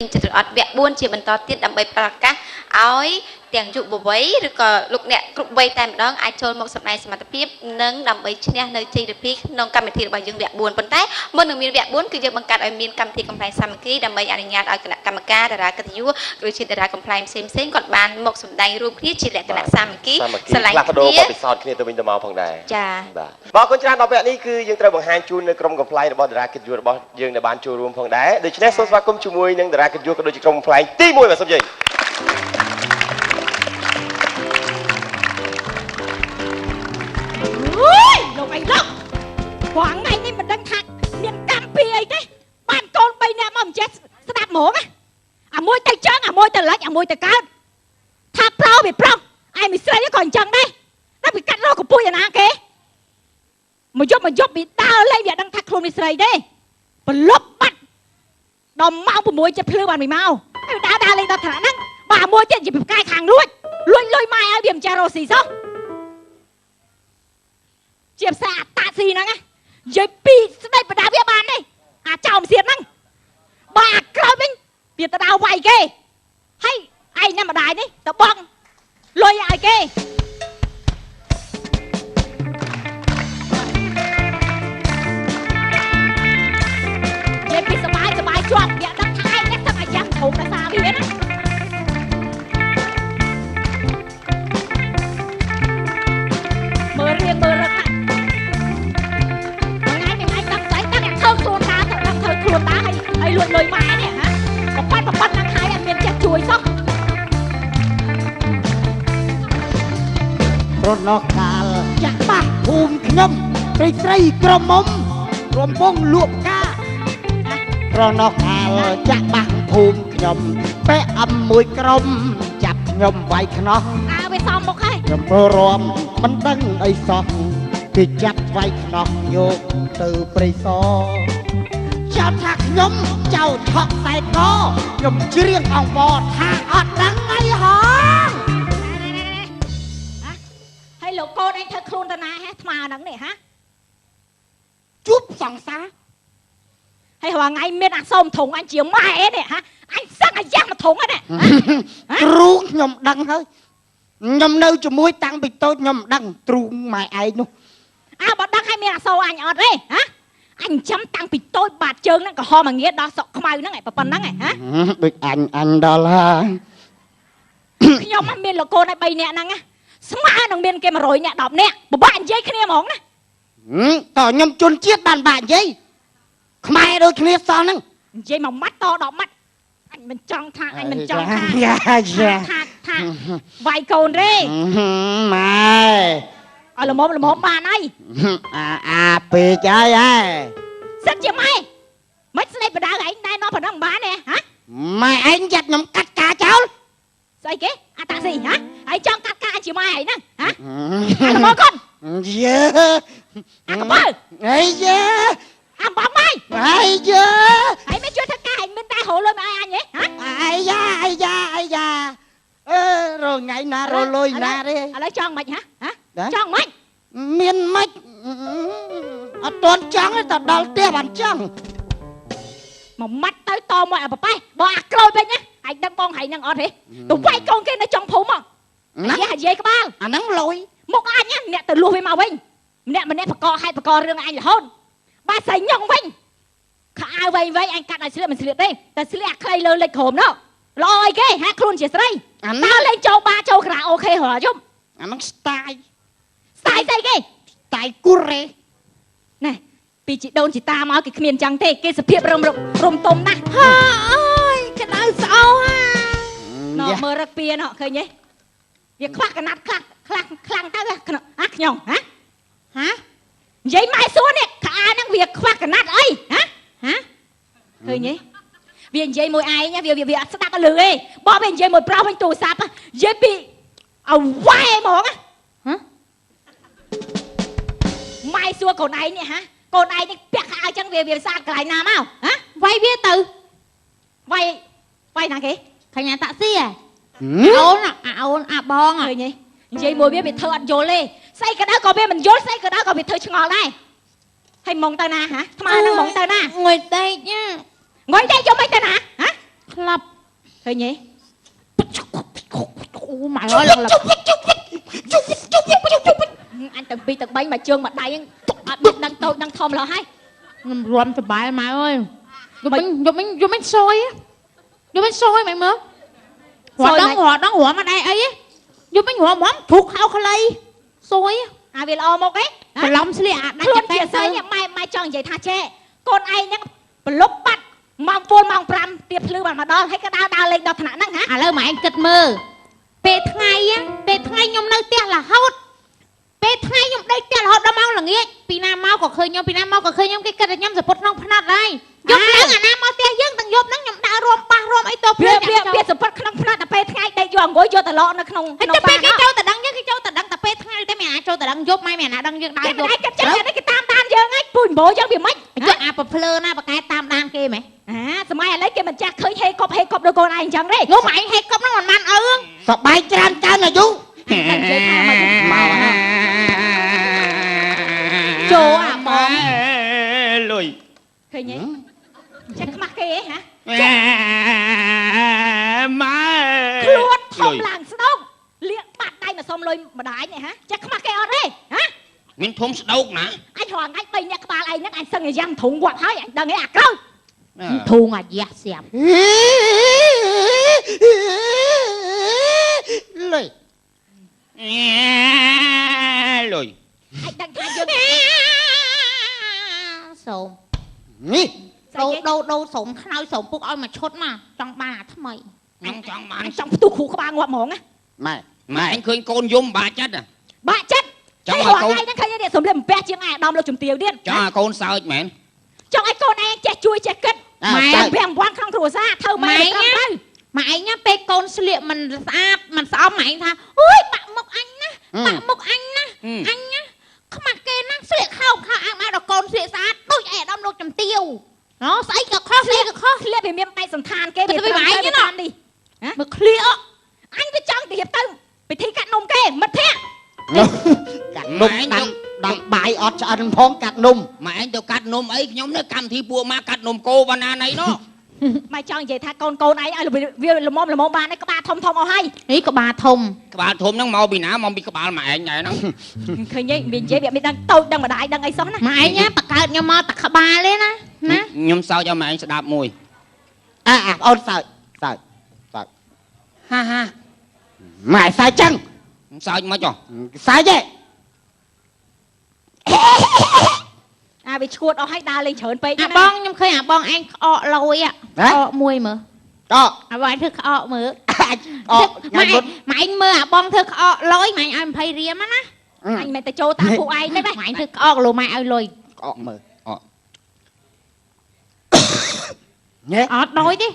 จะอัดแบบบ้วนเชียบันตอติดดำใบปลากะเอาแต่งจุบไว้หรือก็ลูกเนี่ยกรุบใบแต่น้องไอโจนมกสมัยสมัติพิบนึ่งดำใบชนิดในจีดพิกน้องกำมิทีใบยังแบบบ้วนปนใต้เมื่อหนึ่งมีแบบบ้วนคือจะบังการไอมีนกำทีกำไพสามัคคีดำใบอนุญาตเอาคณะกรรมการดารากติยุหรือชิดารากำไพเซมกดบานมกสมได้รูปที่ชิดแหลกคณะสามัคคีสลายเทียบสอนขึ้นตัวมินตมาพังได้จ้าบอกคนชนะต่อไปนี้คือยังเตรียมบังฮันจูนในกรมกำไพดารากติยุบยังในบ้านจูรวมพังได้โดยเฉพาะส่วนสมาคมชูมวยยังดารากติยุก็โดยกรมกำไพตีมวยแบบสมบูรณ์ลงไอ้ล็อกหวังไงนี่มันดังทักเมียนกำปีไอ้เนี่ยบ้านโกนไปเนี่ยมันจะสนับหมูไหมมวยแต่จังมวยแต่เล็กมวยแต่การถ้าเปล่าไปเปล่าไอ้มีเสื้อยังก่อนจังได้แล้วไปกัดเรากับปุ้ยนะเก๋มันยบไปดาวเลยเนี่ยดังทักโครมิสไรได้ปลบบัดดอมเมาปุ่มมวยจะพลื้บ้านไม่เมาไอ้ดาวเลยตอนถนัดนั้นบ้ามวยจะหยิบใกล้ขางลุยไม่เอาเบี่ยมจารโรสีซ้อเจียบสะอาดตาสีนะไงยัยปีสได้ประดาวิบาลนี่เจ้าเสียนั่งบ้ากลายเป็นเปียตะดาวไวเกให้ไอ้นั่นมาได้นี่ตะบังลอยไอ้เกยัยปีสบายจวบอย่าดังท้ายเนี่ยสมัยยังถูกกระซาพี่นะเมื่อเรียนเมื่อรักไอ้ลอยมาเนี่ยฮะบอกปั้นนักขายเมียนจะช่วยซะรถนอกกาลอยากบ้าภูมิขนมไปใส่กระมรวมวงลวกการถนอกกาลอยากบ้าภูมิขนมไปอำมวยกรมจับขนมไว้ขนมไปซ้อมบอกให้ขนมรวมมันตั้งไอ้ซอกที่จับไว้ขนมโยกตือปริซอเจ้าทักยมเจ้าทอกใส่กอยมเชียงอ่องบอทางอดดังไงหองให้โลโก้ได้เธอครูนตนาฮะมาหนังเนี่ยฮะจุ๊บสองซาให้หัวไงเมียนส้มถุงอันเจียวไม้เนี่ยฮะอันสั่งอันย่างมาถุงอันเนี่ยรู้ยมดังเฮ้ยยมเนื้อจะมวยตังไปโต๊ะยมดังตรุงไม้ไอ้นู่บอกดังให้เมียนโซ่อันอดเลยฮะอันจำตังปิดโต้บาดเจิงนั่นก็หอมาเงี้ยดอสขมายนั่นไงปะปนนั่นไงฮะบิ๊กอันดอลลาร์ขยมมันเมียนโลโก้ในใบเนี่ยนั่งไงสมาหนังเมียนเกมอร่อยเนี่ยดอกเนี่ยบ้านเย้ยขเนี่ยมองนะต่อยมจนเจี๊ยบบ้านเย้ยขมายโดยขเนี่ยซอนนั่งเย้ยมามัดต่อดอกมัดอันมันจังท่าอันมันจังท่าใบโกนเร่ไม่ละมอบ้านไอ้ไปใจไอ้สัญญาไม่ใช่ประดาไอ้นายน้องผนังบ้านเนี่ยฮะไม่ไอ้ยัดน้ำกัดกาเจ้าใส่เก๋ตาสิฮะไอ้จังกัดกาจิไม่ไอ้นั่งฮะละมอก่อนเยอะกระเป๋าไอ้เยอะบอกไม่ไอ้เยอะไอ้ไม่ช่วยทักกาไอ้มันได้โหเลยมาไอ้เนี่ยฮะไอ้ยาโรยไงนะโรลอยนะเร่อะไรจังไหมฮะจังไหมเมียนไม่ตอนจังแต่ดอลเตี้ยบันจังmà mắt tới to mọi à bay bỏ rồi bên nhá anh đang bong hay đang ở thế tụi quay con kia nó trong phủ mà anh dễ các bạn nắng lôi một anh nhá nè từ lui màu bên nè mà nè phải co hay phải co riêng anh là hơn ba xây nhông bên ai vậy vậy anh cắt này xử lý mình xử lý đây ta xử lý khay lên lên khổm đó rồi cái hát luôn chỉ đây tao lên châu ba châu cả ok hả chung anh style style cái style cure nàyปีจิโดนจิตามาเอากิขมิ้นจังเทเกสเพียบรมตมนะฮ่าเอ้ยขนาดเสาฮะเนาะเมื่อรักเปียเนาะเคยไงเดี๋ยวคลักกันนัดคลังตั้งแต่ขนมขยงฮะยัยไม้ซัวเนี่ยข้านั่งเวียคลักกันนัดเอ้ยฮะเคยไงเวียนยัยมวยไอ้เนี่ยเวียสตาร์กันเลยบอกเป็นยัยมวยเปล่าเป็นตัวซับยัยปีเอาไว้หมองฮะไม้ซัวคนไอ้เนี่ยฮะcô này thì bẹt ai chẳng về xa cái nào nào hả vay viết từ vay nào kì thằng nhà tạ sĩ à ôn bong à nhỉ vậy mùi biết bị thơ ăn vô lê say cái đó còn biết mình dốt say cái đó còn bị thơ ngọt đây hay mong ta na hả tham ăn mong ta na ngồi đây nhá ngồi đây cho mấy ta na hả ក្លាប់ ឃើញទេ អូម៉ែអើយឡើងឡើង អញទាំងពីរទាំង3មកជើងមកដៃហ្នឹងអត់មានដឹងតូចដឹងធំឡើយហើយ ខ្ញុំរំសបាយម៉ែអើយយំមិនសយម៉ែមើលរត់ដល់មកដៃអីយំមិនរំធុកហៅខ្លីសយ អាវាល្អមកឯង ច្រឡំស្លៀកអាដាច់ ខ្លួន តែ ជាស្អី ទៅ ម៉ែចង់និយាយថាចេះកូនឯងហ្នឹងប្រឡប់បាត់ម៉ោង4ម៉ោង5ទៀបភ្លឺបានមកដល់ហើយក៏ដើរលេងដល់ថ្នាក់ហ្នឹងហ៎ ឥឡូវម៉ែឯងគិតមើលពេលថ្ងៃខ្ញុំនៅផ្ទះរហូតពេលថ្ងៃខ្ញុំដេកផ្ទះរហូតដល់ម៉ោងល្ងាចពីណាមកក៏ឃើញខ្ញុំគេគិតថាខ្ញុំសពុតក្នុងផ្នត់ហើយយប់ហ្នឹងអាណាមកផ្ទះយើងទាំងយប់ហ្នឹងខ្ញុំដើររួមប៉ះរួមអីទៅព្រាវាសពតក្នុងផ្នត់តែពេលថ្ងៃដេកយកអង្គុយយកតឡកនៅក្នុង ហើយតែពេលគេចូលតដឹងយើងគេចូលតដឹងតែពេលថ្ងៃតែមានអាចចូលតដឹងយប់ម៉ែមានអាដឹងយើងដើរយប់ ឯងគិតចឹងគេតាមយើងហើយពូញបោយើងវាមិន ចុះអាប្រភ្លើណាបកែតាមដានគេមែន សម័យឥឡូវគេមិនចាស់ឃើញហេកប់ដូចកូនឯងអញ្ចឹងទេ ងុំឯងហេកប់ហ្នឹងមិនបានអើង សបាយច្រើនកើនអាយុ តែនិយាយថាមក ចូលអាបង លុយ ឃើញទេចាស់ខ្មាស់គេហ៎ ម៉ែ ខ្លួនធំឡើងស្ដោកលៀកបាត់ដៃមកសុំលុយម្ដាយនេះហ៎ចាស់ខ្មាស់គេអត់ទេហ៎ មានធំស្ដោកណា អញរងថ្ងៃ3នាក់ក្បាលឯងហ្នឹងអញសឹងយ៉ាងធុងវត្តហើយអញដឹងឯអាក្រោយ ធូងអាយ៉ាស្រាប់ លុយ លុយ អញដឹងថាយើង សូម នេះ ដូរសូមខ្នើយសូមពុកឲ្យមកឈុតមកចង់បានអាថ្មី ខ្ញុំចង់បាន អញចង់ផ្ទុះគ្រូក្បាលងាប់ហ្មងណា ម៉ែអញឃើញកូនយំបាក់ចិត្ត បាក់ចិត្ត ចង់ ហើ ឲ្ យក ូន ថ្ងៃហ្នឹងឃើញនេះសំលៀកបំពាក់ជាងឯអាដាមលោកជំទាវទៀត ចង់ឲ្យកូនសើចមែន ចង់ឲ្យកូនឯងចេះជួយចេះគិត ម៉ែ ចាំវារង្វាន់ក្នុងគ្រួសារធ្វើម៉ែត្រឹមត្រូវ ម៉ែឯងណាពេលកូនស្លៀកមិនស្អាតមិនស្អំម៉ែឯងថាអូយបាក់មុខអញណាបាក់មុខអញណាអញណាខ្មាស់គេណាស្លៀកខោអាម៉ែដល់កូនស្លៀកស្អាតដូចឯអាដាមលោកជំទាវណោស្អីក៏ខុសស្អីក៏ខុស ស្លៀកវាមានតែសន្តានគេវា ទៅវាឯងណា នេះ មើលឃ្លៀក អញវាចង់ទៅរៀបទៅពិធីកាត់នំគេមិត្តភក្តិ កាត់នំដាំបាយអត់ឆ្អិនផងកាត់នំ ម៉ែអញទៅកាត់នំអីខ្ញុំនៅកម្មវិធីពួកម៉ាកាត់នំគោបណ្ណាណៃនោះ ម៉ែចង់និយាយថាកូនឯងឲ្យវាល្មមបានឯក្បាលធំអស់ហើយ នេះក្បាលធំ ក្បាលធំហ្នឹងមកពីណាមកពីក្បាលម៉ែឯងដែរហ្នឹង ឃើញទេវានិយាយវាមិនដឹងតូចដឹងម្ដាយដឹងអីសោះណា ម៉ែឯងណាបកើតខ្ញុំមកតែក្បាលទេណាណា ខ្ញុំសើចឲ្យម៉ែឯងស្ដាប់មួយ អូនសើច ហាហា ម៉ែសើចចឹង សើចមិនចុះ សើចទេ វាឈួតអស់ហើយដើរលេងច្រើនពេក អាបងខ្ញុំឃើញអាបងឯងក្អកលយក្អកមួយមើល តោះ អាបងធ្វើក្អកមើល អត់ថ្ងៃមុន ម៉ែឯងមើលអាបងធ្វើក្អកលយម៉ែឯងឲ្យ20រៀលណា អញមិនទៅចូលតាមពួកឯងទេ ម៉ែឯងធ្វើក្អកលោម៉ែឲ្យលុយ អត់មើល អត់ដូចទេ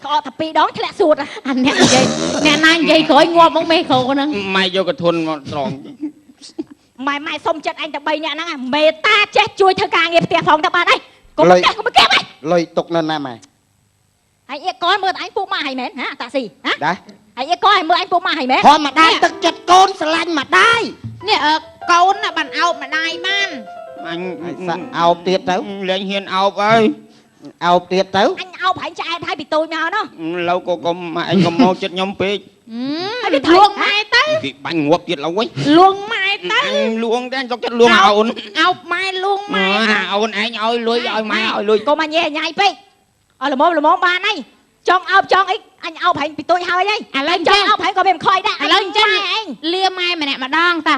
ក្អកតែ2ដងធ្លាក់សួត អាអ្នកនិយាយអ្នកណានិយាយក្រោយងាប់មកមេក្រូហ្នឹង ម៉ែយកកធុនមកត្រង់ ម៉ែសុំចិត្តអញតែ3នាក់ហ្នឹងមេតាចេះជួយធ្វើការងារផ្ទះផងទៅបានហើយកុំមកគេហ៎ លុយទុកនៅណាម៉ែ ហើយអៀកកមើលអញពួកម៉ាហើយមែនហាតាស៊ីហ៎ ដែរ ហើយអៀកកមើលអញពួកម៉ាហើយមែន ធម្មតាទឹកចិត្តកូនស្រឡាញ់ម្ដាយ នេះកូនបានអោបម្ដាយបាន អញ អោបទៀតទៅ លេងហ៊ានអោបអើយ អោបទៀតទៅ អញអោបហាញ់ឆ្អែតហើយពីតូចមកណោះ ឡូវក៏កុំម៉ែឯងកុំមកចិត្តខ្ញុំពេក លួងម៉ែទៅ គេបាញ់ងាប់ទៀតឡូវវិញ លួងម៉ែទៅ អញលួងតែចុកចិត្តលួងអូន អោបម៉ែលួងម៉ែ អូនឯងឲ្យលុយឲ្យម៉ែឲ្យលុយក ុំអញញ៉ៃញ៉ៃពេកអស់ល្មមបានហើយចង់អោបចង់អីអញអោបហាញ់ពីតូចហើយហើយ ឥឡូវ ច ចឹ ង់ ង អោបហាញ់ក៏មានខ້ອຍដែរ ឥឡូវចឹង ឯង លាម៉ែម្នាក់ម្ដងតា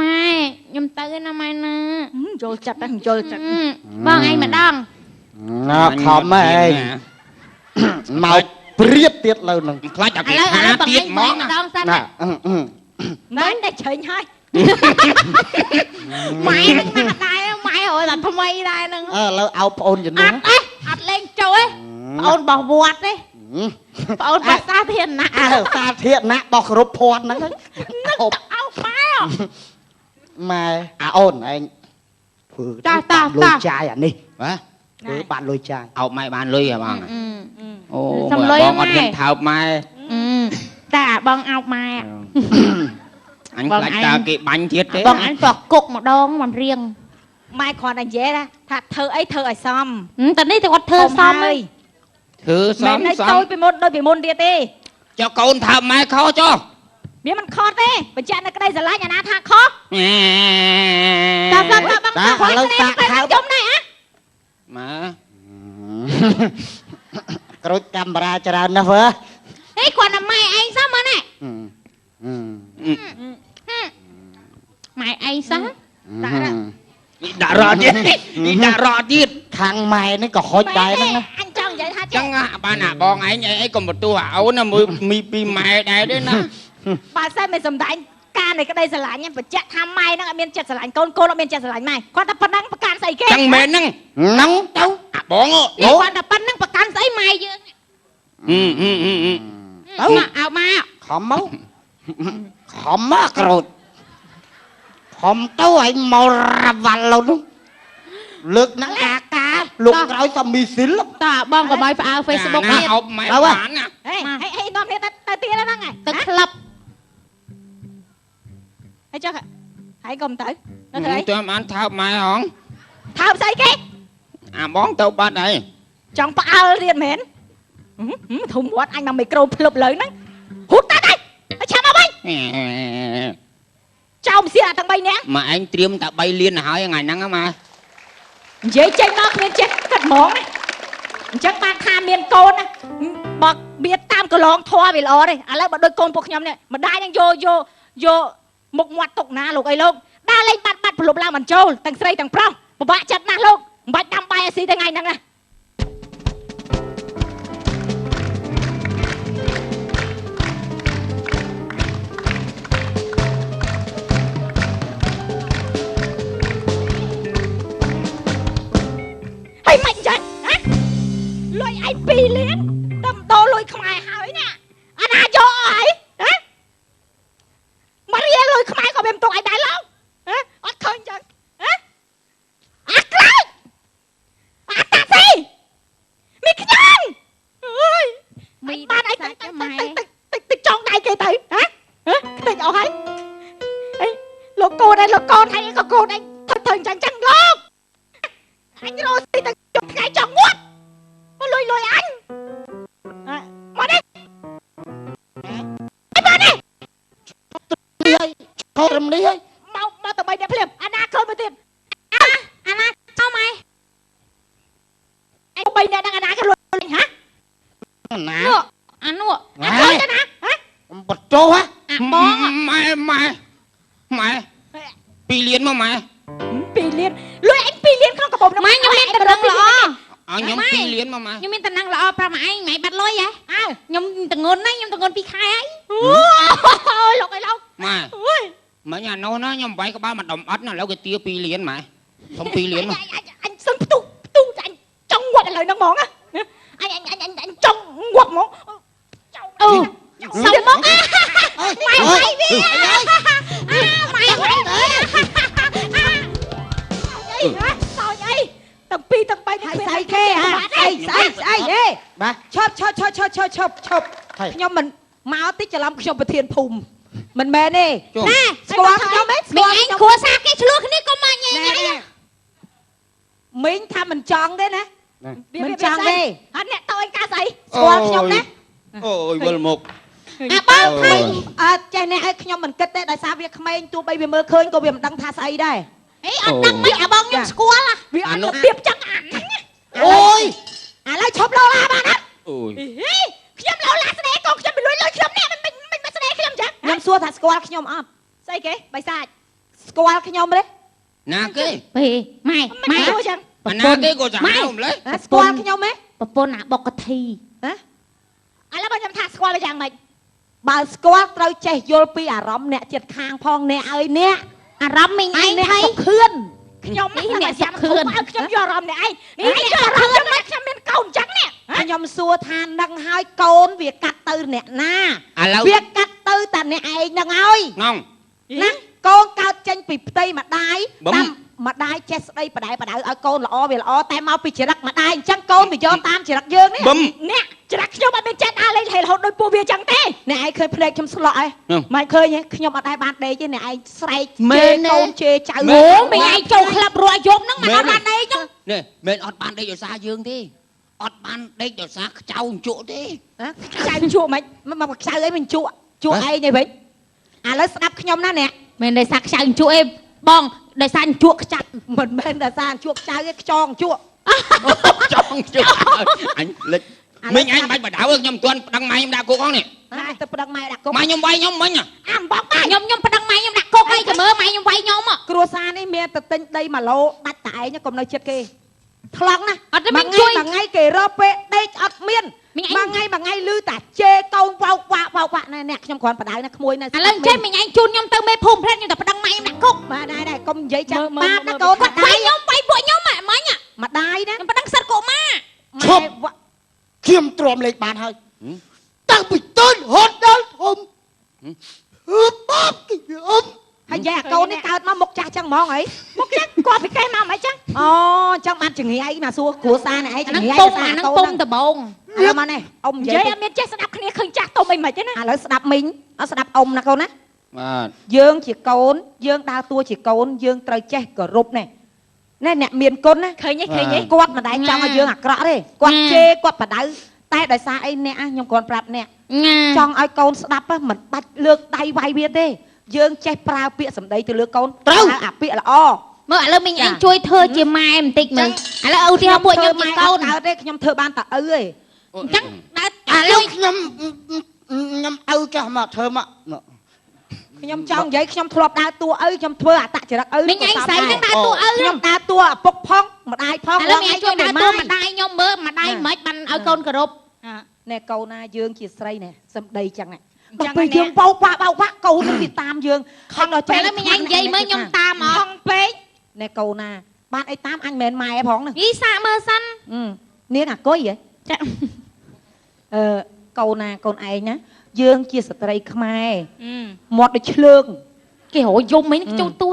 ម៉ែខ្ញុំទៅណាម៉ែណា យល់ចិត្តហ្នឹងយល់ចិត្ត បងឯងម្ដង ខំហ៎ឯងមកព្រៀបទៀតលើនឹង ខ្លាចតែ ឥ គេ ឡូវ ថា បង ទៀត ឯង ហ្មង ម្ដងសិន ណា មែនតែច្រេញហើយ ម៉ែនឹងមិនដែរម៉ែរយតែថ្មីដែរហ្នឹង ឥឡូវអោបប្អូនជំនួស អត់លេងចូលទេប្អូនរបស់វត្តទេប្អូនបាសាធារណៈ សាធារណៈបោះគ្រប់ភ័ណ្ឌហ្នឹងអោប អោម៉ែ ម៉ែអូនឯងធ្វើលុយចាយអានេះ ហ៎ ធ្វើបានលុយចាយ អោបម៉ែបានលុយហ៎បងអូ សំ មើ លុ ល យ បងអត់ ម៉ែ ហ៊ានថើបម៉ែ តែបងអោបម៉ែ អញខ្លាចតើគេបាញ់ទៀតទេ បងអញប្រគុកម្ដងមិនរៀង ម៉ែគ្រាន់តែនិយាយថាធ្វើអីធ្វើឲ្យសម តែនេះតែគាត់ធ្វើសមហើយ ធ្វើសម មិន សម ចូលពីមុនដូចពីមុនទៀតទេ ចុះកូនថាម៉ែខុសចុះ វាមិនខុសទេបញ្ជាក់នៅក្តីស្រឡាញ់អាណាថាខុស តើបង ឥឡូវសាកហៅ ខ្ញុំដែរហ៎ ម៉ែ ក្រូចកាមេរ៉ាច្រើនណាស់វើ ហេគាត់តែម៉ែឯងសោះមើលណែម៉ែឯងសោះ នេះដាក់រត់ទៀតនេះដាក់រត់ទៀត ខាងម៉ែនេះក៏ហុចដែរហ្នឹងណា អញចង់និយាយថា ចឹងបានអាបងឯងអីកុំបន្ទោសអូនណាមើលមីពីម៉ែដែរទេណា បើសិនមិនសំដែងការនៃក្តីស្រឡាញ់បញ្ជាក់ថាម៉ែហ្នឹងអត់មានចិត្តស្រឡាញ់កូនអត់មានចិត្តស្រឡាញ់ម៉ែគាត់តែប៉ុណ្ណឹងប្រកាន់ស្អីគេ ចឹងមែនហ្នឹង ហ្នឹងទៅ អាបង គាត់តែប៉ុណ្្នឹងប្រកាន់ស្អីម៉ែយើង ទៅ មកអោមក ខំមកខំមកក្រូចខំទៅឲ្យមករវល់លោកនោះលើកណាស់អាការលោកក្រោយតែមីស៊ីល តើបងកុំឲ្យផ្អើ Facebook ណា ទៀត អោបម៉ែបានណា ហេនាំគ្នាទៅទៀតហ្នឹងហើយ ទៅក្លឹប ហើយចុះហើយកុំទៅនៅធ្វើអី ទៅបានថើបម៉ែហង ថើបស្អីគេ អាបងទៅបាត់ហើយ ចង់ផ្អើលទៀតមែនធំវត្តអញមកមីក្រូភ្លឹបលើហ្នឹងហូតតាត់ហើយឆាប់មកវិញចោលមិនសៀអាទាំង3នាក់ ម៉ែឯងត្រៀមតែ3លានទៅហើយថ្ងៃហ្នឹងម៉ែ និយាយចេញមកគ្មានចិត្តគិតហ្មងណាអញ្ចឹងបានថាមានកូនណាបើវាតាមកន្លងធွာវាល្អទេឥឡូវបើដូចកូនពួកខ្ញុំនេះម្ដាយនឹងយកមុខមាត់ទុកណាលោកអីលោកដើរលេងបាត់ប្រលប់ឡើងមិនចូលទាំងស្រីទាំងប្រុសពិបាកចិត្តណាស់លោកមិនបាច់ដាំបាយឲ្យស៊ីថ្ងៃហ្នឹងណាហើយមិនចឹងណាលុយឯង2លានដល់ដោលុយខ្មែរហើយណាអាណាយកអស់ហើយណាមករៀលលុយខ្មែរក៏វាមិនទុកឲ្យដែរលោកហ៎អត់ឃើញចឹងហ៎អាក្រោយអាតាស៊ីមីខ្ញុំអើយមីបានអីទៅចង់ដៃគេទៅហ៎ខ្ទេចអស់ហើយអីលោកកូនឯងលោកកូនហើយក៏កូនឯងធ្វើចឹងលោកអញរស់ទីទៅជុំថ្ងៃចង់ងួតមកលុយអញមកនេះអីបាននេះ ខំរំនេះហើយ មកទៅ3នាក់ភ្លាមអាណាឃើញមកទៀត អាណាចោលម៉ែ ឯង3នាក់ហ្នឹងអាណាគេលុយហ៎ ណា នោះអានោះ អាឃើញទៅណាហ៎ បតោហ៎ អាបង ម៉ែ2លានមកម៉ែ 2លានលុយឯង2លានក្នុងកាបូបហ្នឹង ម៉ែខ្ញុំមានតំណឹងល្អ ឲ្យខ្ញុំ2លានមកម៉ែ ខ្ញុំមានតំណឹងល្អប្រាប់ម៉ែឯងម៉ែបាត់លុយហ៎ អើ ខ្ញុំតងន់ណាខ្ញុំតងន់2ខែហើយ អូយលោកអីលោក ម៉ែ អូយ មិញអានោះណាខ្ញុំវាយក្បាលមកដុំអត់ណាឥឡូវគេទា2លានម៉ែសុំ2លានមក អញសឹងផ្ទុះអញចង់ងាត់ឥឡូវហ្នឹងហ្មងណាអញចង់ងាត់ហ្មងសំមកម៉ែវាម៉ែសោចអីទាំង2ទាំង3នេះស្អីគេហ៎ស្អីហេ បាទ ឈប់ខ្ញុំមិនមកតិចច្រឡំខ្ញុំប្រធានភូមិមិនមែនទេណាស្គាល់ខ្ញុំទេស្គាល់ ឯងគ្រួសារគេឆ្លោះគ្នាកុំមកញ៉ៃញ៉ៃ មីងថាមិនចង់ទេណាមិនចង់ទេអត់អ្នកតើអញកាស្អីស្គាល់ខ្ញុំណា អូយវិលមក អាបងថៃអត់ចេះនេះឲ្យខ្ញុំមិនគិតទេដោយសារវាក្មេងទោះបីវាមើលឃើញក៏វាមិនដឹងថាស្អីដែរ អីអត់ដឹងមិនអាបងខ្ញុំស្គាល់ វាអត់របៀបចឹងអាហ្នឹង អូយ ឥឡូវឈប់លោឡាបានអត់ អូយ ខ្ញុំលោឡាស្នេហ៍កូនខ្ញុំមិនលួចលុយខ្ញុំនេះមិនស្នេហ៍ខ្ញុំចឹងខ្ញុំសួរថាស្គាល់ខ្ញុំអត់ស្អីគេបៃសាចស្គាល់ខ្ញុំទេ ណាគេ ពេលម៉ែ ម៉ែសួរចឹង អាណាគេក៏ចាំខ្ញុំម្លេះ ស្គាល់ខ្ញុំទេ ប្រពន្ធអាបុកកធី ឥឡូវខ្ញុំថាស្គាល់យ៉ាងម៉េចបើស្គាល់ត្រូវចេះយល់ពីអារម្មណ៍អ្នកចិត្តខាងផងអ្នកអើយអ្នក អារម្មណ៍មីងឯង អ្នក ថៃ សុខឿនខ្ញុំនេះអ្នកសុខឿនខ្ញុំយកអារម្មណ៍អ្នកឯងនេះយកអារម្មណ៍ខ្ញុំមានកូនចឹងនេះខ្ញុំសួរថានឹងហើយកូនវាកាត់ទៅអ្នកណា ឥឡូវ វាកាត់ទៅតែអ្នកឯងនឹងហើយ ងង ណាកូនកើតចេញពីផ្ទៃម្ដាយតាមម្ដាយចេះស្ដីបដៅឲ្យកូនល្អវាល្អតែមកពីចរិតម្ដាយអញ្ចឹងកូនវាយកតាមចរិតយើងនេះអ្នកចរិតខ្ញុំអត់មានចិត្តដើរលេងហេ រហូតដោយពួកវាចឹងទេអ្នកឯងឃើញភ្នែកខ្ញុំស្លក់ឯងមិនឃើញទេខ្ញុំអត់ដែរបានដេកទេអ្នកឯងស្រែកជេរកូនជេរចៅអូមីឯងចូលក្លាប់រាល់យប់ហ្នឹងមិនបានដេកចឹង នេះមិនអត់បានដេកដោយសារយើងទេអត់បានដេកដោយសារខ្ចៅជក់ទេ ខ្ចៅជក់មិនមកខ្ចៅអីមិនជក់ឯងទេវិញឥឡូវស្ដាប់ខ្ញុំណាអ្នកមិនដោយសារខ្ចៅជក់អីបងដោយសារជក់ខ្ចៅមិនមែនដោយសារជក់ខ្ចៅទេខ្ចងជក់ ចង់ជក់អញលិចមិញអញបាច់បដៅខ្ញុំមិនទាន់ប្តឹងម៉ែខ្ញុំដាក់គុកហ្នឹងនេះ ទៅប្តឹងម៉ែដាក់គុក ម៉ែខ្ញុំវាយខ្ញុំមិញ អាំបងខ្ញុំប្តឹងម៉ែខ្ញុំដាក់គុកអីទៅមើលម៉ែខ្ញុំវាយខ្ញុំគ្រួសារនេះមានតែទិញដី1ឡូដាច់តែឯងកុំនៅចិត្តគេថ្លង់ណាអត់មួយថ្ងៃគេរកពេលដេកអត់មានមួយថ្ងៃលឺតែជេរកូនវ៉ោកវាក់ណែអ្នកខ្ញុំគ្រាន់បដៅណាក្មួយណាឥឡូវចេះមិញឯងជូនខ្ញុំទៅមេភូមិផ្លែខ្ញុំតែប្តឹងម៉ែខ្ញុំដាក់គុកបាទដែរកុំនិយាយចាំបាបណាកូនគាត់វាយខ្ញុំវាយពួកខ្ញុំម៉ែមិញម្ដាយណាខ្ញុំប្តឹងសិតកុមារ ឈប់ខ្ញុំទ្រាំលេខបានហើយតាំងពីតូចរហូតដល់ធំបាបគេអម ហើយយាយកូននេះកើតមកមុខចាស់ចឹងហ្មងអីមុខចាស់គាត់ពីកេះមកមិនចឹងអូចឹងបានចង្រៃមកសួរគ្រួសារនេះឯងចង្រៃអាហ្នឹងពុំដបងឥឡូវមកនេះអ៊ំនិយាយអត់មានចេះស្ដាប់គ្នាឃើញចាស់ទុំអីមិនទេណាឥឡូវស្ដាប់មីងអត់ស្ដាប់អ៊ំណាកូនណា បាទ យើងជាកូនយើងដើរតួជាកូនយើងត្រូវចេះគោរពនេះអ្នកមានគុណណាឃើញទេគាត់មិនដែលចង់ឲ្យយើងអាក្រក់ទេគាត់ជេរគាត់បដៅតែដោយសារអីអ្នកខ្ញុំគ្រាន់ប្រាប់អ្នកចង់ឲ្យកូនស្ដាប់មិនបាច់លើកដៃវាយវាទេយើងចេះប្រើពាក្យសម្ដីទៅលើកូនត្រូវអាពាក្យល្អមើលឥឡូវមីងឯងជួយធ្វើជាម៉ែបន្តិចមើលឥឡូវឧទាហរណ៍ពួកខ្ញុំជាកូនដើរទេខ្ញុំធ្វើបានតែឪទេអញ្ចឹងដើរឥឡូវខ្ញុំឪចាស់មកធ្វើមកខ្ញុំចង់និយាយខ្ញុំធ្លាប់ដើរតួឪខ្ញុំធ្វើអតចរិតឪមីងឯងស្អីចឹងដើរតួឪខ្ញុំដើរតួឪពុកផងម្ដាយផងឥឡូវមីងជួយដើរតួម្ដាយខ្ញុំមើលម្ដាយមិនបានឲ្យកូនគោរពណែកូនណាយើងជាស្រីណែសម្ដីចឹងណែដល់ពេលយើងបោកវាក់កូននឹងវាតាមយើងខំដល់ចេះឥឡូវមីងឯងនិយាយមើលខ្ញុំតាមអត់ខំពេកណែកូនណាបានអីតាមអញមិនមែនម៉ែផងហ្នឹងយីសាកមើលសិននាងអាគុយហ៎ចាកូនណាកូនឯងណាយើងជាស្ត្រីខ្មែរមាត់ដូចឆ្លើងគេរយំមិញចូលតួ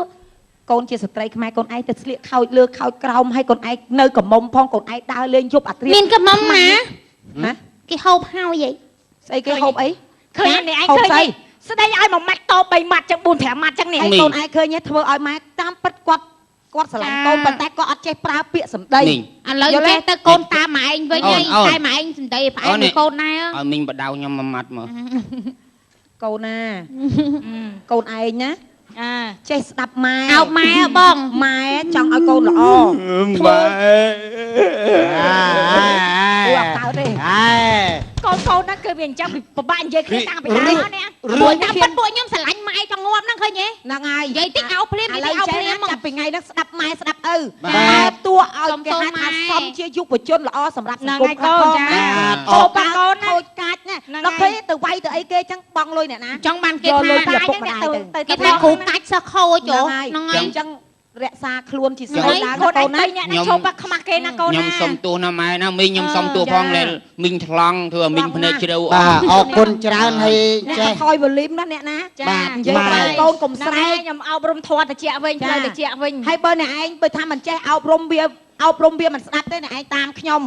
កូនជាស្ត្រីខ្មែរកូនឯងទៅស្លៀកខោចលើខោចក្រោមឲ្យកូនឯងនៅកមុំផងកូនឯងដើរលេងយប់អាត្រៀមមានកមុំណាគេហូបហើយអីស្អីគេហូបអីឃើញនេះឯងឃើញស្ដីឲ្យមួយម៉ាត់ត3ម៉ាត់ចឹង4 5ម៉ាត់ចឹងនេះកូនឯងឃើញធ្វើឲ្យម៉ែតាមពិតគាត់ស្រឡាញ់កូនប៉ុន្តែគាត់អត់ចេះប្រើពាក្យសម្ដីឥឡូវចេះទៅកូនតាមម៉ែឯងវិញហើយតែម៉ែឯងសម្ដីផ្អែកកូនណាឲ្យមីងបដៅខ្ញុំមួយម៉ាត់មើលកូនណាកូនឯងណាចេះស្ដាប់ម៉ែអោបម៉ែបងម៉ែចង់ឲ្យកូនល្អធ្វើអូអត់កើតទេកូនណាគឺវាអញ្ចឹងពិបាកនិយាយគ្នាតាំងពីដើមនេះរួចតាមពិតពួកខ្ញុំស្រឡាញ់ម៉ែចង់ងាប់ហ្នឹងឃើញទេហ្នឹងហើយនិយាយតិចអោភ្លាមនិយាយអោភ្លាមចាប់ពីថ្ងៃហ្នឹងស្ដាប់ម៉ែស្ដាប់ឪតែតួឲ្យគេហៅថាសមជាយុវជនល្អសម្រាប់សង្គមខ្លះចាអូប៉ាកូនខូចកាច់ណាដល់ពេលទៅវាយទៅអីគេអញ្ចឹងបងលុយអ្នកណាចង់បានគេថាទៅគេថាគ្រូកាច់សោះខូចហ្នឹងហើយអញ្ចឹងរក្សាខ្លួនជាស្រីឡើងកូនណាអ្នកឈប់ខ្មាស់គេណាកូនណាខ្ញុំសុំទោសណាម៉ែណាមីងខ្ញុំសុំទោសផងដែលមីងថ្លង់ធ្វើឲ្យមីងភ្នែកជ្រៅអស់បាទអរគុណច្រើនហើយចេះថយវ៉ូលីមណាអ្នកណាចានិយាយប្រាប់កូនកុំស្រែកខ្ញុំអប់រំធម៌តិចវិញផ្លូវតិចវិញហើយបើអ្នកឯងបើថាមិនចេះអប់រំវាមិនស្ដាប់ទេអ្នកឯងតាមខ្ញុំ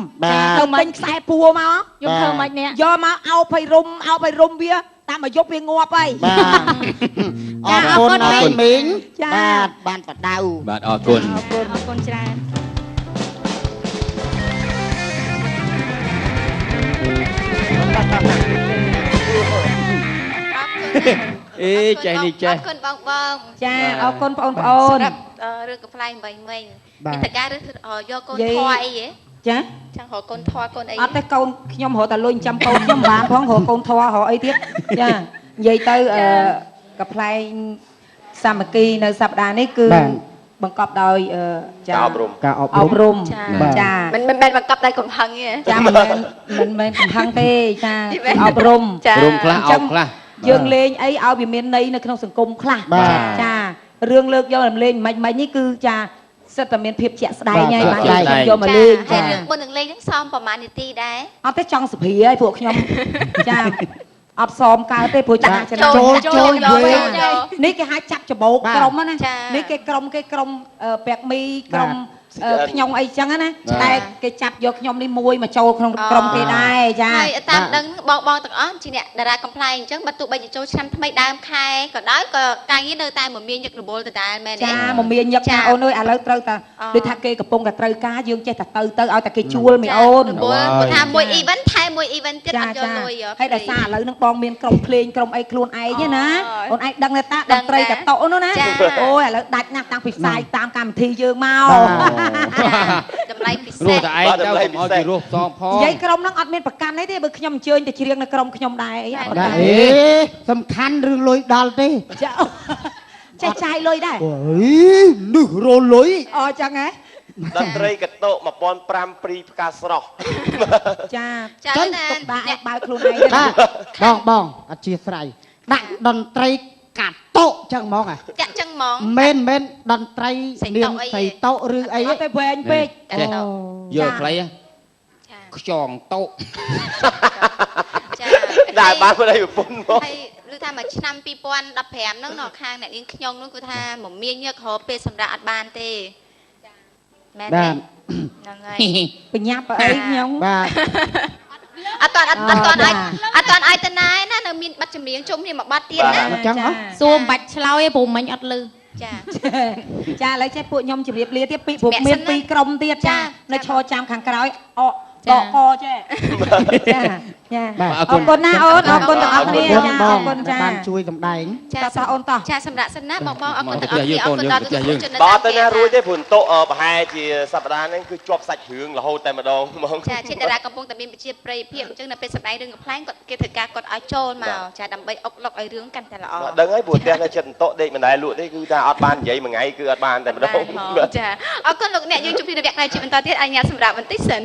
ទៅទិញខ្សែពួរមកខ្ញុំធ្វើមិននេះយកមកអោបឲ្យរុំវាតាមមកយប់វាងាប់ហើយអរគុណអរគុណមីងបាទបានបដៅបាទអរគុណច្រើនអេចេះនេះចេះអរគុណបងចាអរគុណបងប្អូនរឿងកំ pl ៃមិញមានតកាឬយកកូនធွာអីហ៎ចាចាំរកកូនធွာកូនអីអត់ទេកូនខ្ញុំរកតែលុយចាំកូនខ្ញុំមិនបានផងរកកូនធွာរកអីទៀតចានិយាយទៅកំ pl ៃសាមគ្គីនៅសប្តាហ៍នេះគឺបង្កប់ដោយចាអប់រំចាមិនមែនបង្កប់ដោយកំហឹងទេចាមិនមែនកំហឹងទេចាអប់រំរុំខ្លះអប់ខ្លះយើងលេងអីឲ្យវាមានន័យនៅក្នុងសង្គមខ្លះចារឿងលើកយកលេងមិននេះគឺចាសិតតែមានភាពជាក់ស្ដែងហើយបានខ្ញុំយកមកលេងចារឿងមុននឹងលេងហ្នឹងសមប្រហែលនាទីដែរអត់ទេចង់សុភីហើយពួកខ្ញុំចាអត់សមកើតទេព្រោះចាចូលនេះគេហៅចាប់ច្បោកក្រុមណានេះគេក្រុមពាក់មីក្រុម ខ្ញុំអីចឹងណាតែគេចាប់យកខ្ញុំនេះមួយមកចូលក្នុងក្រុមគេដែរចា ហើយតាមដឹងបងទាំងអស់ជាអ្នកតារាកំ pl អញ្ចឹងបើទោះបីជាចូលឆ្នាំថ្មីដើមខែក៏ដោយក៏ការងារនៅតែមមាញឹករវល់ដដែលមែនទេ ចាមមាញឹកណាអូនអើយឥឡូវត្រូវតែដូចថាគេកំពុងតែត្រូវការយើងចេះតែទៅឲ្យតែគេជួលមីអូន រវល់គាត់ថាមួយ event ថែមមួយ event ទៀតអត់យកលុយ ហើយដោយសារឥឡូវនឹងបងមានក្រុមភ្លេងក្រុមអីខ្លួនឯងណាអូនឯងដឹងទេតាតន្ត្រីតតអូនណាអូយឥឡូវដាច់ណាស់តាំងពីផ្សាយតាមកម្មវិធីយើងមក តម្លៃពិសេស រស់តែឯងទៅកុំឲ្យគេរស់ផ្សងផង និយាយក្រុមហ្នឹងអត់មានប្រកាន់អីទេបើខ្ញុំអញ្ជើញទៅច្រៀងនៅក្រុមខ្ញុំដែរអីអត់ អេសំខាន់រឿងលុយដល់ទេ ចេះចាយលុយដែរ អូយនេះរលុយ អូចឹងហ៎ តន្ត្រីកតោ1500ព្រីផ្កាស្រស់ ចា ចា ចឹង ណា ទុកដាក់បើខ្លួនឯង បងអធិស្ឋានដាក់តន្ត្រីកាត់តោចឹងហ្មង ចាក់ចឹងហ្មង មែនតន្ត្រីនាងសៃតោឬអី អត់ទៅវែងពេក យកខ្លីខ្យងតោ ចា ដែលបានមកឲ្យប្រពន្ធមក ហើយឮថាមួយឆ្នាំ2015ហ្នឹងនៅខាងអ្នកនាងខ្ញុំនោះគឺថាមមាញឹករហពេលសម្រាប់អត់បានទេមែនទេហ្នឹងហើយ បញ្ញាប់អីខ្ញុំ បាទ អត់តឲ្យតណាយណានៅមានប័ណ្ណចម្រៀងជុំគ្នាមួយប័ណ្ណទៀតណា ចឹងហ៎ សួរមិនបាច់ឆ្លើយទេព្រោះមិញអត់លឺ ចា ចាឥឡូវចេះពួកខ្ញុំជម្រាបលាទៀតពីព្រោះមានពីរក្រុមទៀតចានៅឈរចាំខាងក្រោយអកកចេះចាចាអរគុណណាអូនអរគុណទាំងអស់គ្នាចាអរគុណចា បានជួយសម្ដែង ចាសោះអូនតោះ ចាសម្រាប់សិនណាបងអរគុណទាំងអស់គ្នាអរគុណដល់ทุกคน បើទៅណារួចទេព្រោះតោប្រហែលជាសប្តាហ៍ហ្នឹងគឺជាប់សាច់រឿងរហូតតែម្ដងហ្មង ចាជាតារាកំពុងតែមានប្រជាប្រិយភាពអញ្ចឹងនៅពេលសម្ដែងរឿងកំ pl គាត់គេធ្វើការគាត់ឲ្យចូលមកចាដើម្បីអុកឡុកឲ្យរឿងកាន់តែល្អ ដឹងហើយព្រោះផ្ទះនៅចិត្តតោដេកមិនដែលលក់ទេគឺថាអត់បាននិយាយមួយថ្ងៃគឺអត់បានតែម្ដង ចាអរគុណលោកអ្នកយើងជួបគ្នានៅវគ្គក្រោយជាបន្តទៀតអញ្ញាសម្រាប់បន្តិចសិន